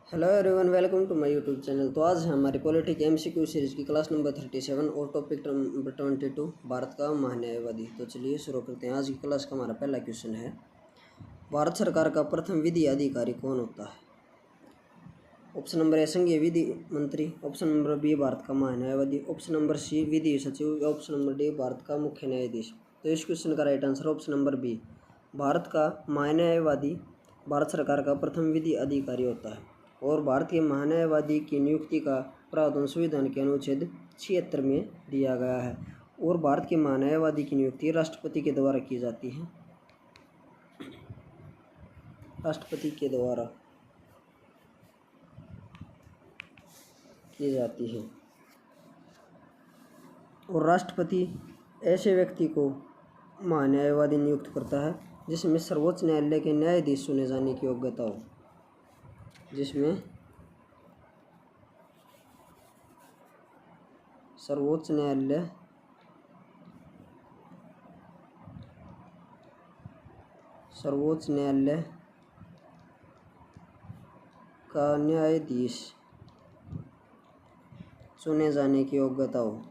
Hello everyone, welcome to my YouTube channel. तो आज हमारी पॉलिटिक एमसीक्यू सीरीज की क्लास नंबर 37 और टॉपिक नंबर 22 भारत का महान्यायवादी। तो चलिए शुरू करते हैं। आज की क्लास का हमारा पहला क्वेश्चन है, भारत सरकार का प्रथम विधि अधिकारी कौन होता है? ऑप्शन नंबर ए संघीय विधि मंत्री, ऑप्शन नंबर बी भारत का महान्यायवादी, ऑप्शन नंबर सी विधि सचिव, ऑप्शन नंबर डी भारत का मुख्य न्यायाधीश। तो इस क्वेश्चन का right answer option number B, Bharat का महान्यायवादी भारत सरकार का प्रथम विधि अधिकारी होता है। और भारतीय महान्यायवादी की नियुक्ति का प्रावधान संविधान के अनुच्छेद 76 में दिया गया है। और भारत के महान्यायवादी की नियुक्ति राष्ट्रपति के द्वारा की जाती है। राष्ट्रपति के द्वारा की जाती है। और राष्ट्रपति ऐसे व्यक्ति को महान्यायवादी नियुक्त करता है जिसमें सर्वोच्च न्यायालय के न्यायाधीश चुने जाने की योग्यता हो, जिसमें सर्वोच्च न्यायालय का न्यायाधीश चुने जाने की योग्यता हो,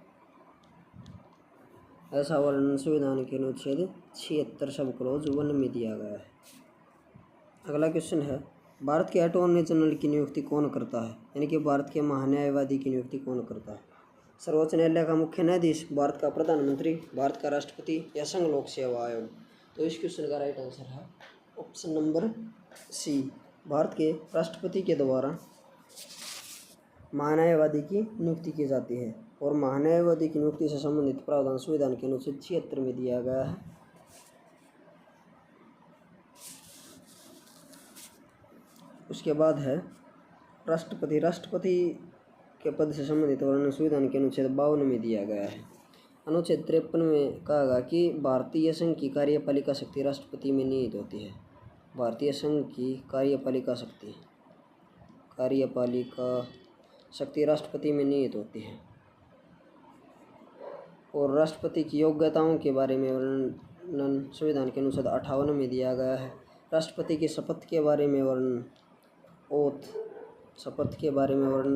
ऐसा वर्णन संविधान के अनुच्छेद 76 सब क्लॉज 1 में दिया गया है। अगला क्वेश्चन है, भारत के अटॉर्नी जनरल की नियुक्ति कौन करता है? यानी कि भारत के महान्यायवादी की नियुक्ति कौन करता है? सर्वोच्च न्यायालय का मुख्य न्यायाधीश, भारत का प्रधानमंत्री, भारत का राष्ट्रपति या संघ लोक सेवा आयोग। तो इस क्वेश्चन का राइट आंसर है ऑप्शन नंबर सी, भारत के राष्ट्रपति के द्वारा महान्यायवादी की नियुक्ति की जाती है। और महान्यायवादी की नियुक्ति से संबंधित प्रावधान संविधान के अनुच्छेद 76 में दिया गया है। उसके बाद है राष्ट्रपति। राष्ट्रपति के पद से संबंधित वर्णन संविधान के अनुच्छेद 52 में दिया गया है। अनुच्छेद 53 में कहा गया कि भारतीय संघ की कार्यपालिका शक्ति राष्ट्रपति में निहित होती है। भारतीय संघ की कार्यपालिका शक्ति राष्ट्रपति में निहित होती है। और राष्ट्रपति की योग्यताओं के बारे में वर्णन संविधान के अनुच्छेद 58 में दिया गया है। राष्ट्रपति की शपथ के बारे में वर्णन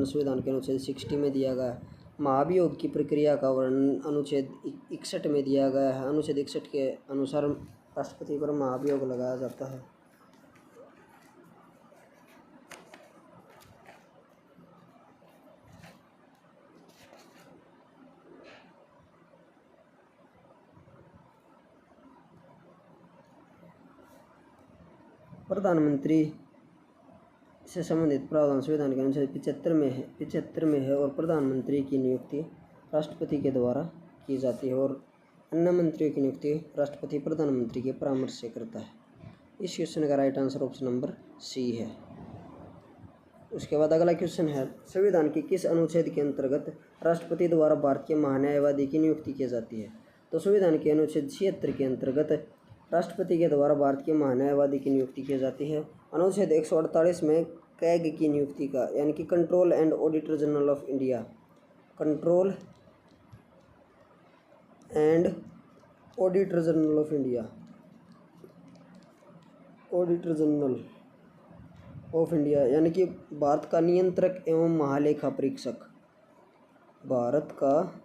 संविधान के अनुच्छेद 60 में दिया गया है। महाभियोग की प्रक्रिया का वर्णन अनुच्छेद 61 में दिया गया है। अनुच्छेद 61 के अनुसार राष्ट्रपति पर महाभियोग लगाया जाता है। प्रधानमंत्री से संबंधित प्रावधान संविधान के अनुच्छेद 75 में है। और प्रधानमंत्री की नियुक्ति राष्ट्रपति के द्वारा की जाती है। और अन्य मंत्रियों की नियुक्ति राष्ट्रपति प्रधानमंत्री के परामर्श से करता है। इस क्वेश्चन का right answer option number C है। उसके बाद अगला क्वेश्चन है, संविधान के किस अनुच्छेद के अंतर्गत राष्ट्रपति द्वारा भारत के महान्यायवादी की नियुक्ति की जाती है? तो संविधान के अनुच्छेद 76 के अंतर्गत राष्ट्रपति के द्वारा भारत के महान्यायवादी की नियुक्ति की जाती है। अनुच्छेद 148 में कैग की नियुक्ति का, यानी कि control and auditor general of India, control and auditor general of India, auditor general of India यानी कि भारत का नियंत्रक एवं महालेखा परीक्षक, भारत का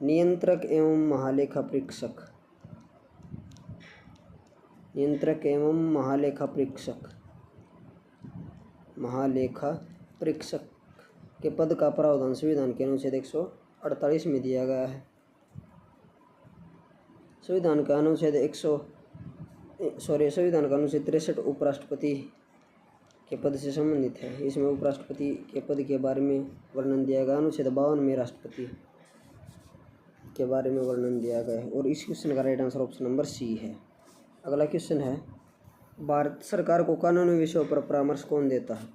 नियंत्रक एवं महालेखा परीक्षक, महालेखा परीक्षक के पद का प्रावधान संविधान के अनुच्छेद 148 में दिया गया है। संविधान का अनुच्छेद 63 उपराष्ट्रपति के पद से संबंधित है। इसमें उपराष्ट्रपति के पद के बारे में वर्णन दिया गया। अनुच्छेद 52 में राष्ट्रपति के बारे में वर्णन दिया गया है। और इस क्वेश्चन का right answer option number C है। अगला क्वेश्चन है, भारत सरकार को कानूनी विषयों पर परामर्श कौन देता है?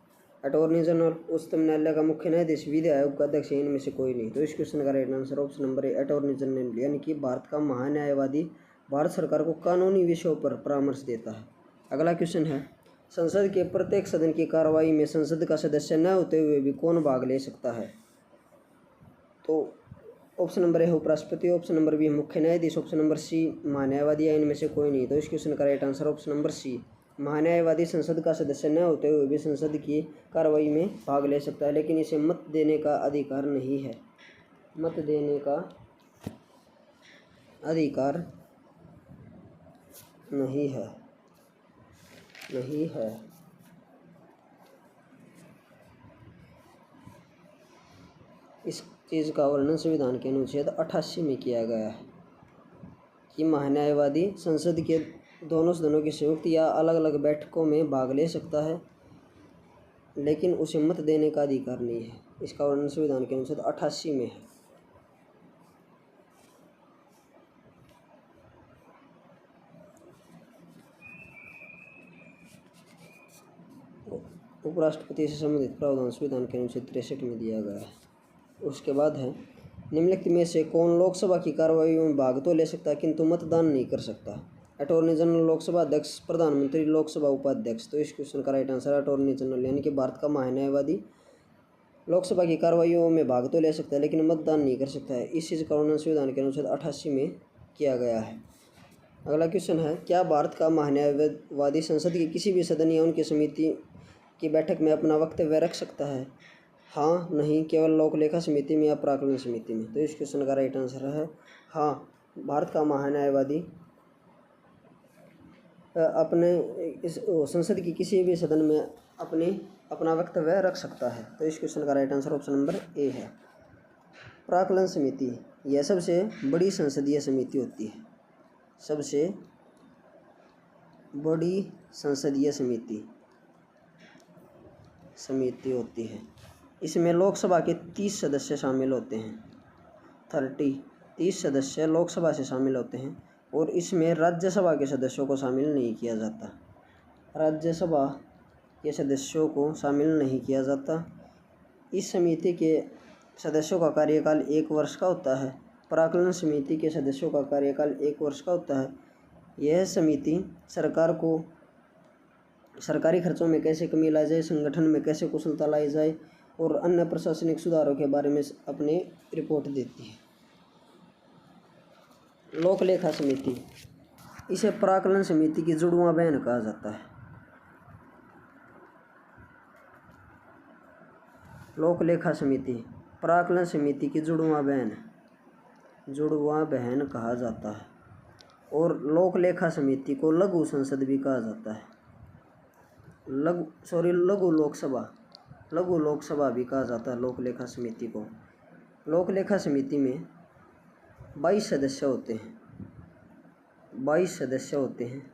अटॉर्नी जनरल, उच्चतम न्यायालय का मुख्य न्यायाधीश, विधि आयोग का अध्यक्ष, इनमें से कोई नहीं। तो इस क्वेश्चन का right answer option number A, attorney general, यानी कि भारत का महान्यायवादी भारत सरकार को कानूनी विषयों पर परामर्श देता है। अगला क्वेश्चन है, संसद के प्रत्येक सदन की कार्रवाई में संसद का सदस्य न होते हुए भी कौन भाग ले सकता है? तो ऑप्शन नंबर ए उपराष्ट्रपति, ऑप्शन नंबर बी मुख्य न्यायाधीश, ऑप्शन नंबर सी महान्यायवादी या इनमें से कोई नहीं। तो इस क्वेश्चन का right answer option number C, महान्यायवादी संसद का सदस्य न होते हुए भी संसद की कार्रवाई में भाग ले सकता है, लेकिन इसे मत देने का अधिकार नहीं है। मत देने का अधिकार नहीं है। इस चीज़ का वर्णन संविधान के अनुच्छेद 88 में किया गया है कि महान्यायवादी संसद के दोनों सदनों की संयुक्त या अलग अलग बैठकों में भाग ले सकता है, लेकिन उसे मत देने का अधिकार नहीं है। इसका वर्णन संविधान के अनुच्छेद 88 में है। उपराष्ट्रपति से संबंधित प्रावधान संविधान के अनुच्छेद 63 में दिया गया है। उसके बाद है, निम्नलिखित में से कौन लोकसभा की कार्रवाई में भाग तो ले सकता है किंतु मतदान नहीं कर सकता? अटॉर्नी जनरल, लोकसभा अध्यक्ष, प्रधानमंत्री, लोकसभा उपाध्यक्ष। तो इस क्वेश्चन का राइट आंसर अटॉर्नी जनरल, यानी कि भारत का महान्यायवादी लोकसभा की कार्रवाइयों में भाग तो ले सकता है लेकिन मतदान नहीं कर सकता है। इस चीज़ का वर्णन संविधान के अनुच्छेद 88 में किया गया है। अगला क्वेश्चन है, क्या भारत का महान्यायवादी संसद के किसी भी सदन या उनकी समिति की बैठक में अपना वक्तव्य रख सकता है? हाँ, नहीं, केवल लोक लेखा समिति में या प्राक्कलन समिति में। तो इस क्वेश्चन का राइट आंसर है हाँ, भारत का महान्यायवादी अपने इस संसद की किसी भी सदन में अपना वक्तव्य रख सकता है। तो इस क्वेश्चन का right answer option number A है। प्राक्कलन समिति यह सबसे बड़ी संसदीय समिति होती है। सबसे बड़ी संसदीय समिति होती है। इसमें लोकसभा के 30 सदस्य शामिल होते हैं। 30 सदस्य लोकसभा से शामिल होते हैं और इसमें राज्यसभा के सदस्यों को शामिल नहीं किया जाता। राज्यसभा के सदस्यों को शामिल नहीं किया जाता। इस समिति के सदस्यों का कार्यकाल 1 वर्ष का होता है। प्राक्कलन समिति के सदस्यों का कार्यकाल 1 वर्ष का होता है। यह समिति सरकार को सरकारी खर्चों में कैसे कमी लाई जाए, संगठन में कैसे कुशलता लाई जाए और अन्य प्रशासनिक सुधारों के बारे में अपनी रिपोर्ट देती है। लोक लेखा समिति, इसे प्राक्कलन समिति की जुड़वा बहन कहा जाता है। लोक लेखा समिति प्राक्कलन समिति की जुड़वा बहन कहा जाता है। और लोक लेखा समिति को लघु संसद भी कहा जाता है। लघु लोकसभा भी कहा जाता है लोक लेखा समिति को। लोक लेखा समिति में 22 सदस्य होते हैं। 22 सदस्य होते हैं,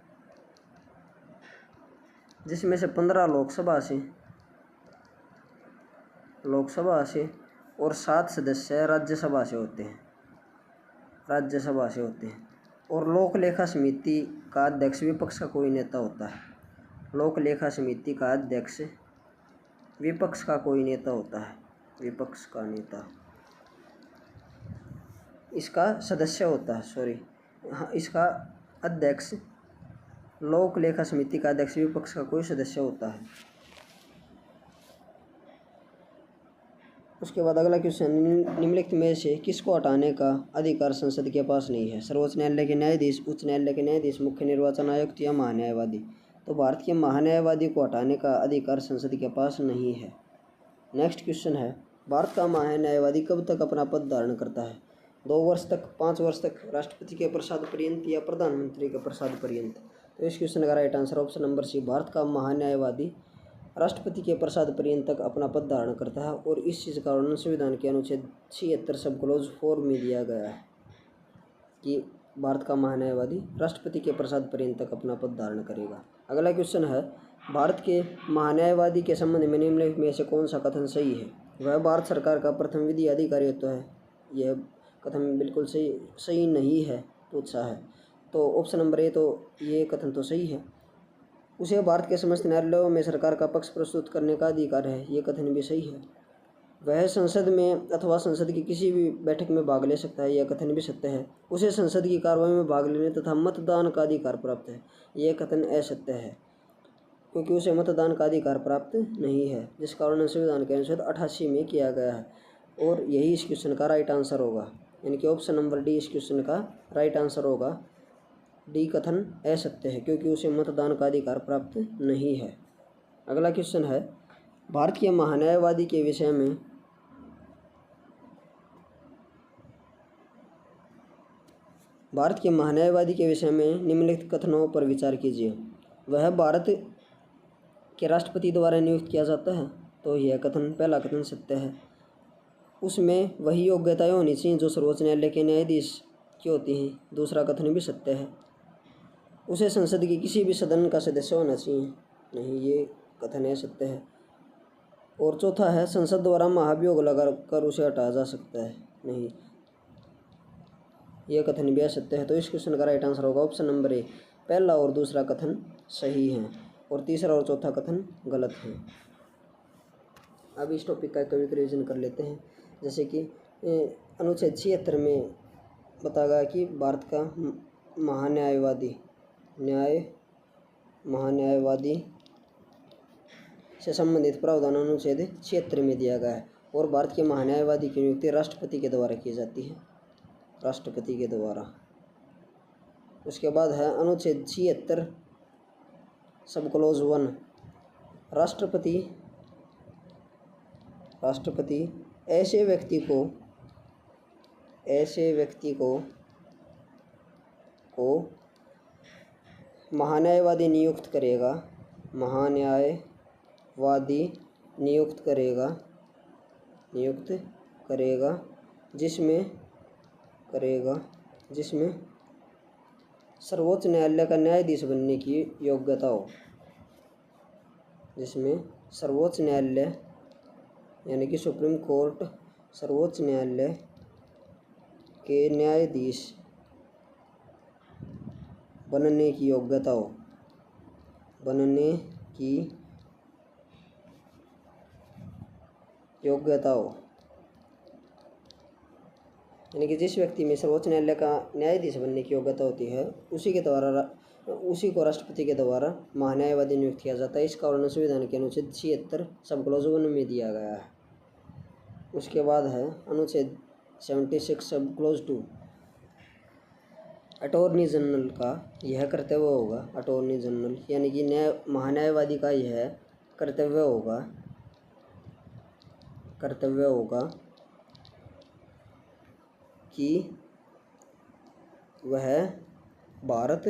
जिसमें से 15 लोकसभा से और 7 सदस्य राज्यसभा से होते हैं। और लोक लेखा समिति का अध्यक्ष विपक्ष का कोई नेता होता है। लोक लेखा समिति का अध्यक्ष विपक्ष का कोई नेता होता है। विपक्ष का नेता इसका सदस्य होता है। इसका अध्यक्ष, लोक लेखा समिति का अध्यक्ष विपक्ष का कोई सदस्य होता है। उसके बाद अगला क्वेश्चन, निम्नलिखित में से किसको हटाने का अधिकार संसद के पास नहीं है? सर्वोच्च न्यायालय के न्यायाधीश, उच्च न्यायालय के न्यायाधीश, मुख्य निर्वाचन आयुक्त या महान्यायवादी? तो भारत के महान्यायवादी को हटाने का अधिकार संसद के पास नहीं है। नेक्स्ट क्वेश्चन है, भारत का महान्यायवादी कब तक अपना पद धारण करता है? 2 वर्ष तक, 5 वर्ष तक, राष्ट्रपति के प्रसाद पर्यंत या प्रधानमंत्री के प्रसाद पर्यंत? तो इस क्वेश्चन का right answer option number C, Bharat का महान्यायवादी राष्ट्रपति के प्रसाद पर्यंत तक अपना पद धारण करता है। और इस चीज़ का वर्णन संविधान के अनुच्छेद 76 सब क्लोज 4 में दिया गया है कि भारत का महान्यायवादी राष्ट्रपति के प्रसाद पर्यंत तक अपना पद धारण करेगा। अगला क्वेश्चन है, भारत के महान्यायवादी के संबंध में निम्नलिखित में से कौन सा कथन सही है? वह भारत सरकार का प्रथम विधि अधिकारी होता है। यह कथन बिल्कुल सही नहीं है, पूछा है। तो ऑप्शन नंबर ए, तो ये कथन तो सही है। उसे भारत के समस्त न्यायालयों में सरकार का पक्ष प्रस्तुत करने का अधिकार है। ये कथन भी सही है। वह संसद में अथवा संसद की किसी भी बैठक में भाग ले सकता है। यह कथन भी सत्य है। उसे संसद की कार्रवाई में भाग लेने तथा मतदान का अधिकार प्राप्त है। यह कथन असत्य है, क्योंकि उसे मतदान का अधिकार प्राप्त नहीं है, जिसका वर्णन संविधान के अनुच्छेद 88 में किया गया है। और यही इस क्वेश्चन का राइट आंसर होगा, यानी कि ऑप्शन नंबर डी इस क्वेश्चन का राइट आंसर होगा। डी कथन असत्य है क्योंकि उसे मतदान का अधिकार प्राप्त नहीं है। अगला क्वेश्चन है, भारत के महान्यायवादी के विषय में निम्नलिखित कथनों पर विचार कीजिए। वह भारत के राष्ट्रपति द्वारा नियुक्त किया जाता है, तो यह कथन, पहला कथन सत्य है। उसमें वही योग्यताएं होनी चाहिए जो सर्वोच्च न्यायालय के न्यायाधीश की होती हैं, दूसरा कथन भी सत्य है। उसे संसद के किसी भी सदन का सदस्य होना चाहिए, नहीं, ये कथन है सत्य है। और चौथा है, संसद द्वारा महाभियोग लगाकर उसे हटाया जा सकता है, नहीं, यह कथन भी असत्य है। तो इस क्वेश्चन का राइट आंसर होगा ऑप्शन नंबर ए, पहला और दूसरा कथन सही है और तीसरा और चौथा कथन गलत है। अब इस टॉपिक का कभी रिवीजन कर लेते हैं। जैसे कि अनुच्छेद 76 में बताया गया कि भारत का महान्यायवादी से संबंधित प्रावधान अनुच्छेद 76 में दिया गया है और भारत के महान्यायवादी की नियुक्ति राष्ट्रपति के द्वारा की जाती है, राष्ट्रपति के द्वारा। उसके बाद है अनुच्छेद 76 सब क्लोज 1, राष्ट्रपति ऐसे व्यक्ति को महान्यायवादी नियुक्त करेगा जिसमें सर्वोच्च न्यायालय का न्यायाधीश बनने की योग्यता हो, जिसमें सर्वोच्च न्यायालय यानी कि सुप्रीम कोर्ट, सर्वोच्च न्यायालय के न्यायाधीश बनने की योग्यता हो, यानी कि जिस व्यक्ति में सर्वोच्च न्यायालय का न्यायाधीश बनने की योग्यता होती है उसी को राष्ट्रपति के द्वारा महान्यायवादी नियुक्त किया जाता है। इस कारण संविधान के अनुच्छेद 76 सब क्लोज 1 में दिया गया है। उसके बाद है अनुच्छेद 76 सब क्लोज 2, अटॉर्नी जनरल का यह कर्तव्य होगा, अटॉर्नी जनरल यानी कि महान्यायवादी का यह कर्तव्य होगा कि वह भारत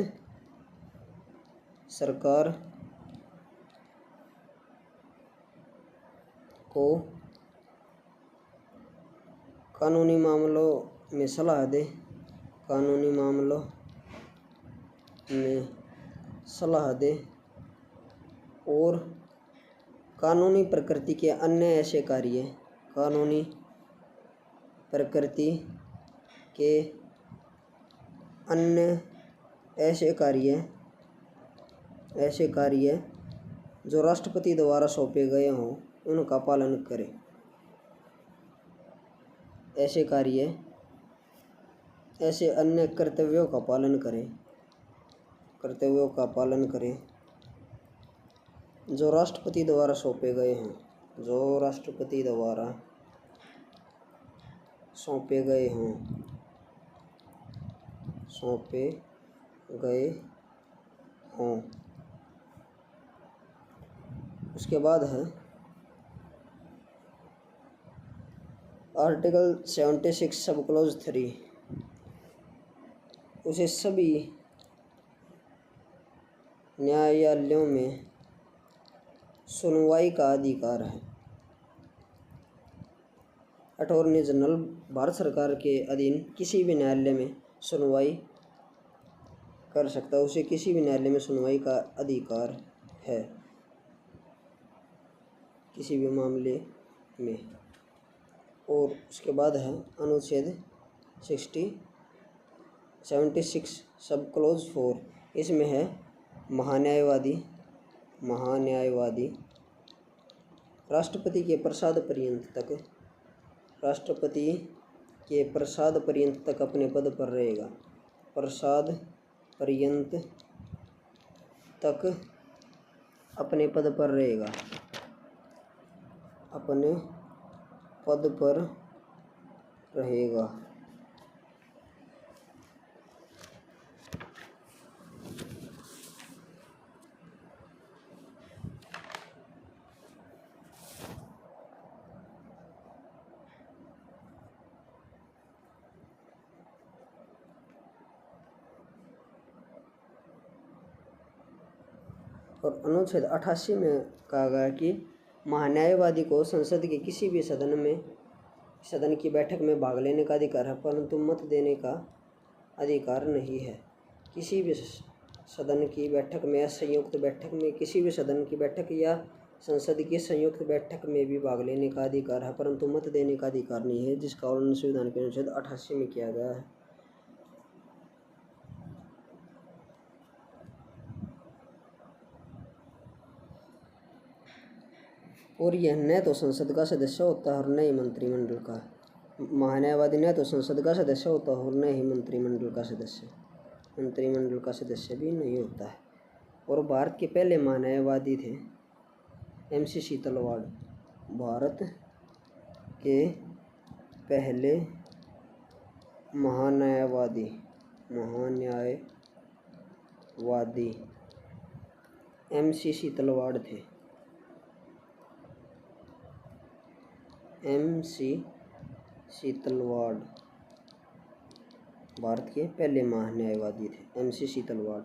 सरकार को कानूनी मामलों में सलाह दे और कानूनी प्रकृति के अन्य ऐसे कार्य जो राष्ट्रपति द्वारा सौंपे गए हों उनका पालन करे। ऐसे अन्य कर्तव्यों का पालन करें जो राष्ट्रपति द्वारा सौंपे गए हों। उसके बाद है आर्टिकल 76 सब क्लोज 3, उसे सभी न्यायालयों में सुनवाई का अधिकार है। अटॉर्नी जनरल भारत सरकार के अधीन किसी भी न्यायालय में सुनवाई कर सकता है, उसे किसी भी न्यायालय में सुनवाई का अधिकार है किसी भी मामले में। और उसके बाद है अनुच्छेद 76 सब क्लोज 4, इसमें है महान्यायवादी राष्ट्रपति के प्रसाद पर्यंत तक अपने पद पर रहेगा, अपने पद पर रहेगा। और अनुच्छेद 88 में कहा गया कि महान्यायवादी को संसद के किसी भी सदन की बैठक में भाग लेने का अधिकार है, परंतु मत देने का अधिकार नहीं है। किसी भी सदन की बैठक में या संयुक्त बैठक में, किसी भी सदन की बैठक या संसद की संयुक्त बैठक में भी भाग लेने का अधिकार है, परंतु मत देने का अधिकार नहीं है, जिसका उल्लंघन संविधान के अनुच्छेद 88 में किया गया है। और यह न तो संसद का सदस्य होता है और न ही मंत्रिमंडल का। महान्यायवादी न तो संसद का सदस्य होता है और न ही मंत्रिमंडल का सदस्य भी नहीं होता है। और भारत के पहले महान्यायवादी थे MC शीतलवाड़। भारत के पहले महान्यायवादी MC शीतलवाड़ थे। MC शीतलवाड़ भारत के पहले महान्यायवादी थे, MC शीतलवाड़।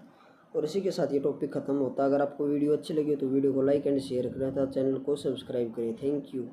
और इसी के साथ ये टॉपिक खत्म होता है। अगर आपको वीडियो अच्छी लगी तो वीडियो को लाइक एंड शेयर करें तथा चैनल को सब्सक्राइब करें। Thank you.